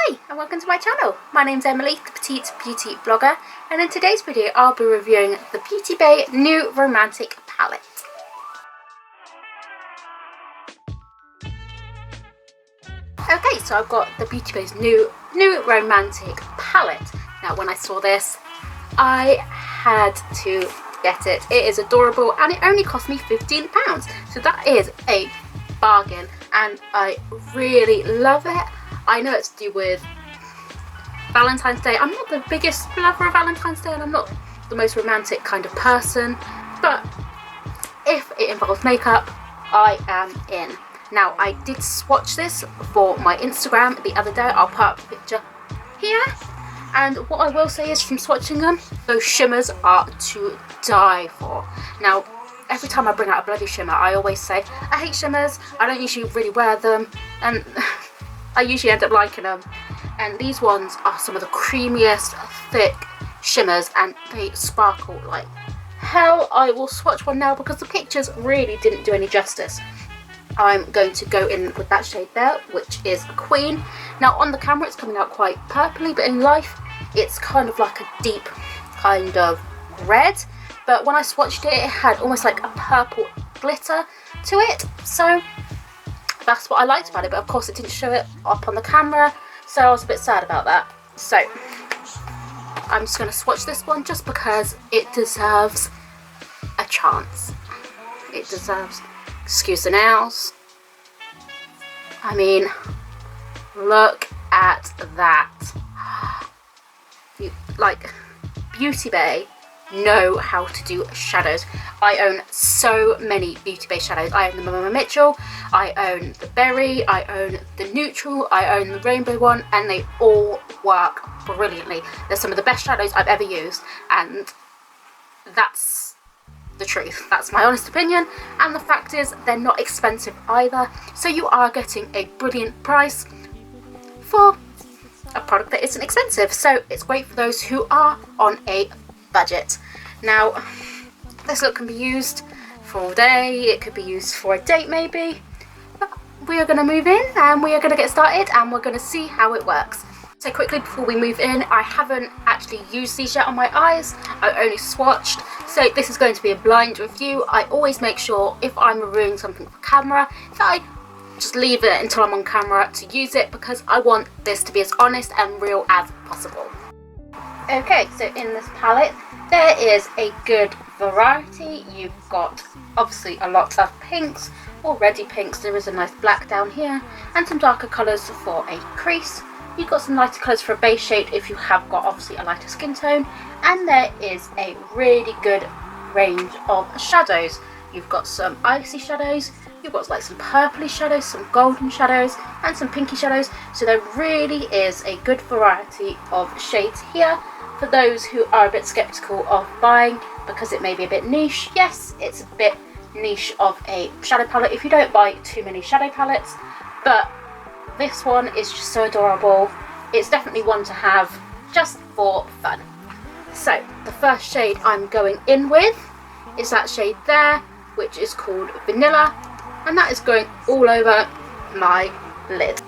Hi and welcome to my channel. My name's Emily, the Petite Beauty Blogger, and in today's video I'll be reviewing the Beauty Bay new romantic palette. Okay, so I've got the Beauty Bay's new romantic palette. Now when I saw this, I had to get it. It is adorable and it only cost me £15, so that is a bargain and I really love it. I know it's to do with Valentine's Day. I'm not the biggest lover of Valentine's Day and I'm not the most romantic kind of person, but if it involves makeup, I am in. Now, I did swatch this for my Instagram the other day. I'll put up the picture here. And what I will say is, from swatching them, those shimmers are to die for. Now, every time I bring out a bloody shimmer, I always say, I hate shimmers, I don't usually really wear them, and I usually end up liking them. And these ones are some of the creamiest, thick shimmers, and they sparkle like hell. I will swatch one now because the pictures really didn't do any justice. I'm going to go in with that shade there, which is a Queen. Now on the camera it's coming out quite purpley, but in life it's kind of like a deep kind of red. But when I swatched it, it had almost like a purple glitter to it. So that's what I liked about it, but of course it didn't show it up on the camera, so I was a bit sad about that. So I'm just going to swatch this one just because it deserves a chance. It deserves, excuse the nails, I mean, look at that. Like, Beauty Bay know how to do shadows. I own so many Beauty Bay shadows. I own the Mama Mitchell, I own the Berry, I own the Neutral, I own the Rainbow one, and they all work brilliantly. They're some of the best shadows I've ever used, and that's the truth. That's my honest opinion, and the fact is they're not expensive either, so you are getting a brilliant price for a product that isn't expensive. So it's great for those who are on a budget. Now this look can be used for all day, it could be used for a date maybe, but we are going to move in and we are going to get started and we're going to see how it works. So quickly before we move in, I haven't actually used these yet on my eyes, I only swatched, so this is going to be a blind review. I always make sure if I'm reviewing something for camera that I just leave it until I'm on camera to use it, because I want this to be as honest and real as possible. Okay, so in this palette there is a good variety. You've got obviously a lot of pinks, already pinks, there is a nice black down here, and some darker colours for a crease. You've got some lighter colours for a base shade if you have got obviously a lighter skin tone, and there is a really good range of shadows. You've got some icy shadows, you've got like some purpley shadows, some golden shadows, and some pinky shadows, so there really is a good variety of shades here for those who are a bit skeptical of buying because it may be a bit niche. Yes, it's a bit niche of a shadow palette if you don't buy too many shadow palettes, but this one is just so adorable. It's definitely one to have just for fun. So the first shade I'm going in with is that shade there, which is called Vanilla, and that is going all over my lid.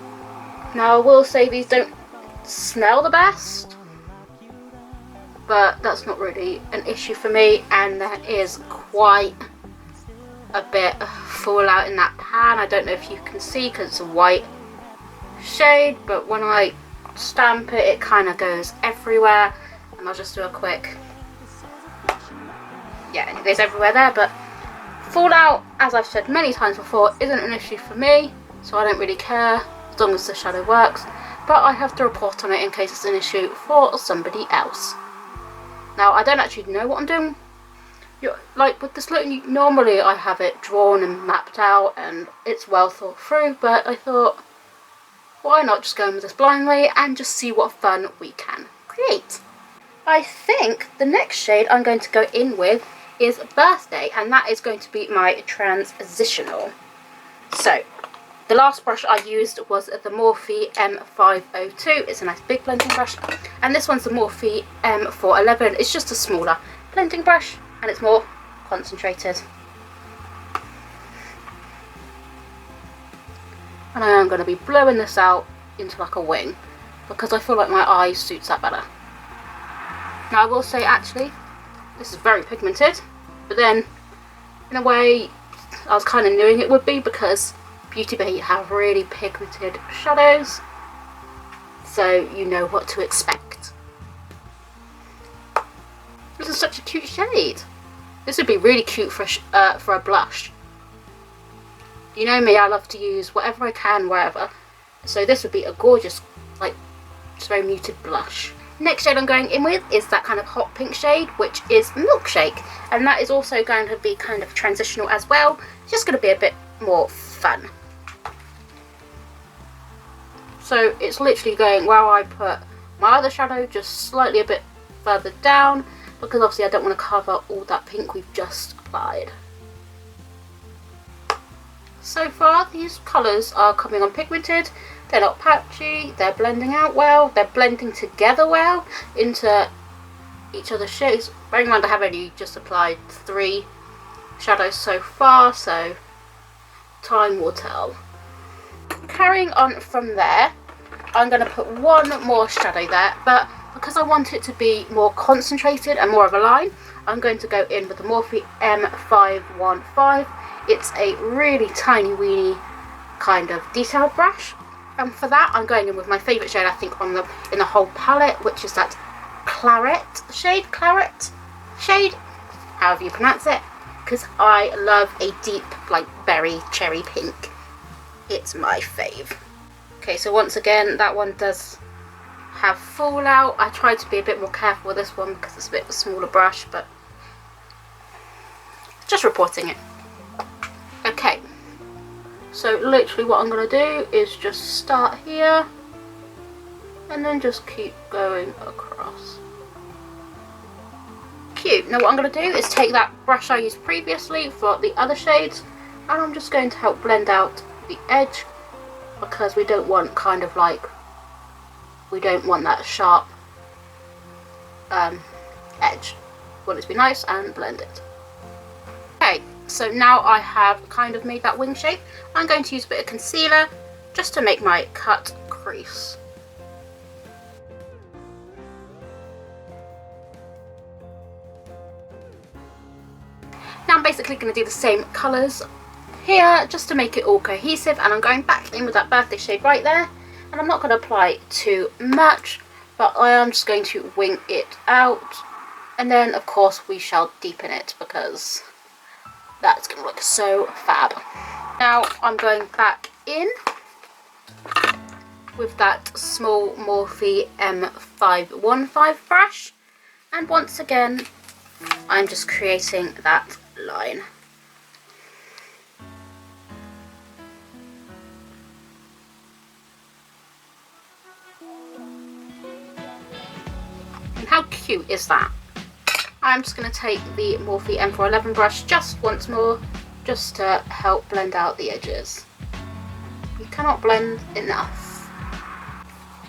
Now I will say these don't smell the best, but that's not really an issue for me, and there is quite a bit of fallout in that pan. I don't know if you can see because it's a white shade, but when I stamp it, it kind of goes everywhere, and I'll just do a quick, yeah, it goes everywhere there. But fallout, as I've said many times before, isn't an issue for me, so I don't really care as long as the shadow works, but I have to report on it in case it's an issue for somebody else. Now I don't actually know what I'm doing. Like with this look, normally I have it drawn and mapped out and it's well thought through, but I thought, why not just go in with this blindly and just see what fun we can create. I think the next shade I'm going to go in with is Birthday, and that is going to be my transitional. So the last brush I used was the Morphe M502. It's a nice big blending brush, and this one's the Morphe M411. It's just a smaller blending brush and it's more concentrated. And I am going to be blowing this out into like a wing. because I feel like my eye suits that better. Now I will say, actually, this is very pigmented, but then in a way I was kind of knowing it would be, because Beauty Bay have really pigmented shadows, so you know what to expect. This is such a cute shade. This would be really cute for a blush. You know me, I love to use whatever I can wherever, so this would be a gorgeous, like, just very muted blush. Next shade I'm going in with is that kind of hot pink shade, which is Milkshake, and that is also going to be kind of transitional as well. It's just going to be a bit more fun. So it's literally going where I put my other shadow, just slightly a bit further down, because obviously I don't want to cover all that pink we've just applied. So far these colours are coming on pigmented, they're not patchy, they're blending out well, they're blending together well into each other's shades. Bearing in mind I have only just applied 3 shadows so far, so time will tell. Carrying on from there, I'm going to put one more shadow there, but because I want it to be more concentrated and more of a line, I'm going to go in with the Morphe M515. It's a really tiny weeny kind of detailed brush, and for that I'm going in with my favourite shade I think in the whole palette, which is that claret shade, however you pronounce it, because I love a deep, like, berry cherry pink. It's my fave. Okay, so once again that one does have fallout. I tried to be a bit more careful with this one because it's a bit of a smaller brush, but just reporting it. Okay, so literally what I'm going to do is just start here and then just keep going across. Cute. Now what I'm going to do is take that brush I used previously for the other shades, and I'm just going to help blend out the edge, because we don't want kind of like, we don't want that sharp edge. We want it to be nice and blended. Okay, so now I have kind of made that wing shape. I'm going to use a bit of concealer just to make my cut crease. Now I'm basically going to do the same colours here just to make it all cohesive, and I'm going back in with that birthday shade right there, and I'm not going to apply too much, but I am just going to wing it out, and then of course we shall deepen it because that's going to look so fab. Now I'm going back in with that small Morphe M515 brush, and once again I'm just creating that line. And how cute is that? I'm just going to take the Morphe M411 brush just once more, just to help blend out the edges. You cannot blend enough.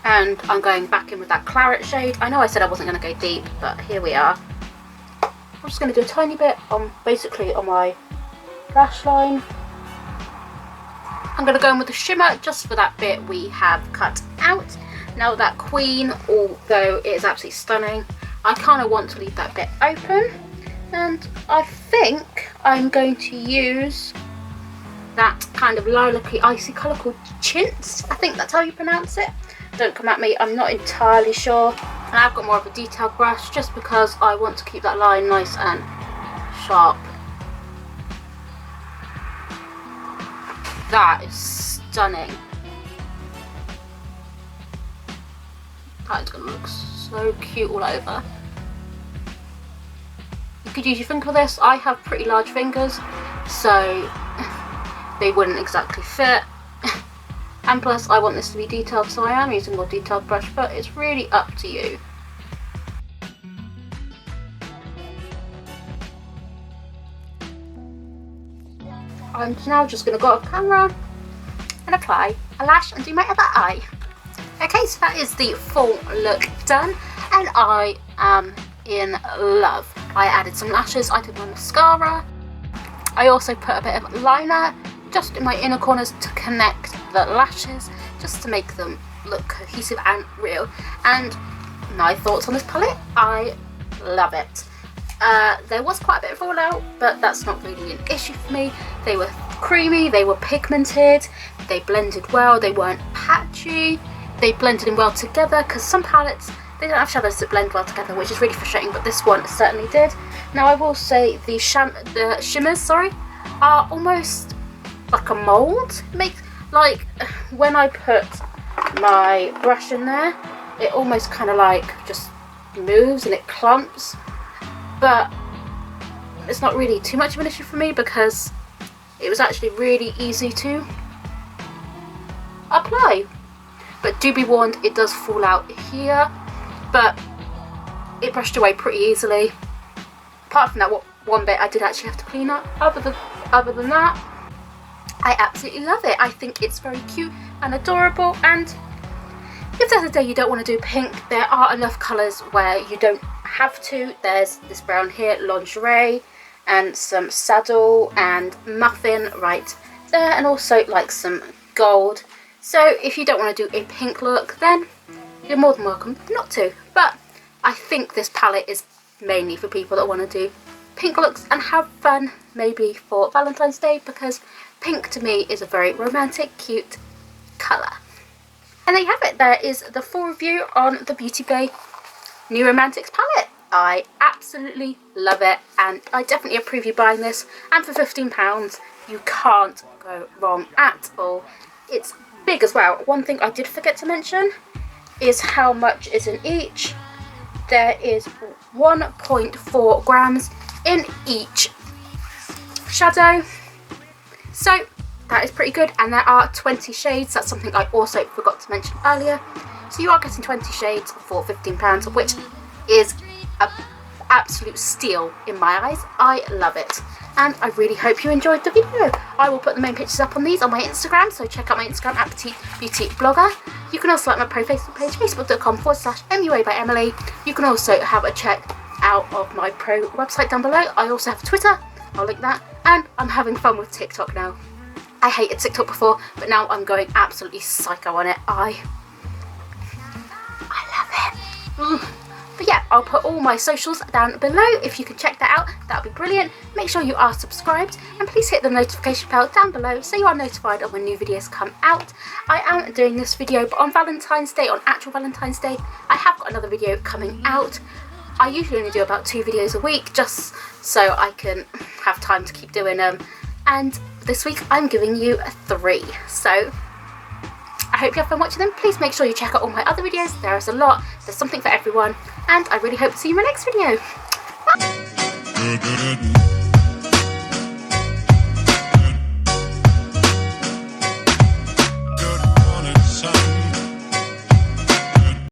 And I'm going back in with that claret shade. I know I said I wasn't going to go deep, but here we are. I'm just going to do a tiny bit on, basically on my lash line. I'm going to go in with the shimmer just for that bit we have cut out. Now that queen, although it is absolutely stunning, I kind of want to leave that bit open, and I think I'm going to use that kind of lilac-y icy colour called Chintz. I think that's how you pronounce it. Don't come at me, I'm not entirely sure. And I've got more of a detailed brush just because I want to keep that line nice and sharp. That is stunning. That is going to look so cute all over. You could use your finger for this. I have pretty large fingers, so they wouldn't exactly fit. And plus I want this to be detailed, so I am using a more detailed brush, but it's really up to you. I'm now just going to go off camera and apply a lash and do my other eye. Okay, so that is the full look done, and I am in love. I added some lashes, I did my mascara. I also put a bit of liner just in my inner corners to connect the lashes, just to make them look cohesive and real. And my thoughts on this palette, I love it. There was quite a bit of fallout, but that's not really an issue for me. They were creamy, they were pigmented, they blended well, they weren't patchy, they blended in well together, because some palettes, they don't have shadows that blend well together, which is really frustrating, but this one certainly did. Now I will say the shimmers, are almost like a mould. Like when I put my brush in there, it almost kind of like just moves and it clumps, but it's not really too much of an issue for me because it was actually really easy to apply. But do be warned, it does fall out here, but it brushed away pretty easily. Apart from that one bit I did actually have to clean up. Other than that, I absolutely love it. I think it's very cute and adorable, and if there's a day you don't want to do pink, there are enough colours where you don't have to. There's this brown here, lingerie, and some saddle and muffin right there, and also like some gold. So if you don't want to do a pink look, then you're more than welcome not to. But I think this palette is mainly for people that want to do pink looks and have fun, maybe for Valentine's Day, because pink to me is a very romantic, cute colour. And there you have it. There is the full review on the Beauty Bay New Romantics palette. I absolutely love it, and I definitely approve you buying this. And for £15, you can't go wrong at all. It's big as well. One thing I did forget to mention is how much is in each. There is 1.4 grams in each shadow, so that is pretty good. And there are 20 shades. That's something I also forgot to mention earlier. So you are getting 20 shades for £15, which is an absolute steal in my eyes. I love it, and I really hope you enjoyed the video. I will put the main pictures up on these on my Instagram, so check out my Instagram at Petite Beauty Blogger. You can also like my pro Facebook page, facebook.com/MUA by Emily. You can also have a check out of my pro website down below. I also have Twitter, I'll link that, and I'm having fun with TikTok now. I hated TikTok before, but now I'm going absolutely psycho on it. I love it. But yeah, I'll put all my socials down below. If you can check that out, that would be brilliant. Make sure you are subscribed, and please hit the notification bell down below so you are notified of when new videos come out. I am doing this video, but on Valentine's Day, on actual Valentine's Day, I have got another video coming out. I usually only do about 2 videos a week, just so I can have time to keep doing them. And this week I'm giving you 3. So I hope you have fun watching them. Please make sure you check out all my other videos. There is a lot. There's something for everyone. And I really hope to see you in my next video. Bye.